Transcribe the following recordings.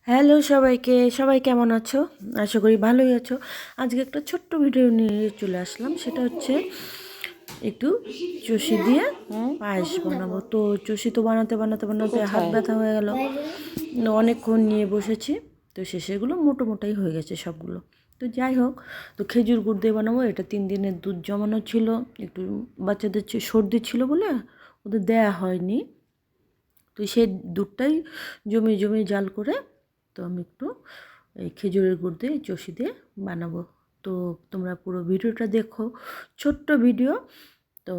Hello সবাইকে, সবাই কেমন আছো? আশা করি ভালোই আছো। আজকে একটা ছোট্ট ভিডিও নিয়ে চলে আসলাম। সেটা হচ্ছে একটু চষি দিয়ে পায়েস বানাবো। তো চষি তো বানাতে বানাতে বানাতে হাত ব্যথা হয়ে গেল। অনেকক্ষণ নিয়ে বসেছি, তো শেষেগুলো মোটো মোটাই হয়ে গেছে সবগুলো। তো যাই হোক, তো খেজুর গুড় দিয়ে বানাবো। এটা 3 দিনের দুধ জমানো ছিল, একটু বাচ্চাদের সর্দি ছিল বলে ওদের দেয়া হয়নি। তো সেই দুধটাই জমিয়ে জমিয়ে জাল করে তো আমি একটু এই খেজুরের গুড় দিয়ে চষি দিয়ে বানাবো। তো তোমরা পুরো ভিডিওটা দেখো, ছোট্ট ভিডিও, তো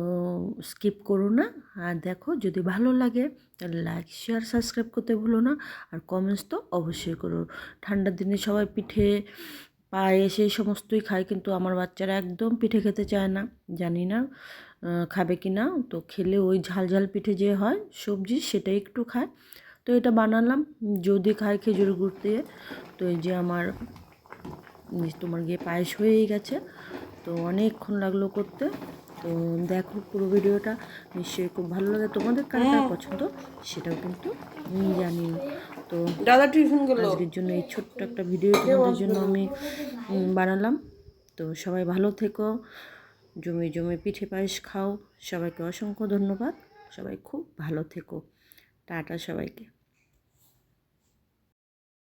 স্কিপ করো না। আর দেখো, যদি ভালো লাগে তাহলে লাইক শেয়ার সাবস্ক্রাইব করতে ভুলো না। আর কমেন্টস তো অবশ্যই করো। ঠান্ডার দিনে সবাই পিঠে পায়েস এই সমস্তই খায়, কিন্তু আমার বাচ্চারা একদম পিঠে খেতে চায় না। জানি না খাবে কি না। তো খেলে ওই ঝাল ঝাল পিঠে যে হয় সবজি, সেটাই একটু খায়। তো এটা বানালাম, যদি খায় খেজুর গুড় দিয়ে। তো এই যে আমার তোমার গিয়ে পায়েস হয়েই গেছে। তো অনেকক্ষণ লাগলো করতে। তো দেখো পুরো ভিডিওটা, নিশ্চয়ই খুব ভালো লাগে। তোমাদের কার কার পছন্দ সেটাও কিন্তু জানিও। তো দাদা টিউশন গেল। আজকের জন্য এই ছোট্ট একটা ভিডিও তোমাদের জন্য আমি বানালাম। তো সবাই ভালো থেকো, জমে জমে পিঠে পায়েস খাও। সবাইকে অসংখ্য ধন্যবাদ। সবাই খুব ভালো থেকো। টাটা সবাইকে।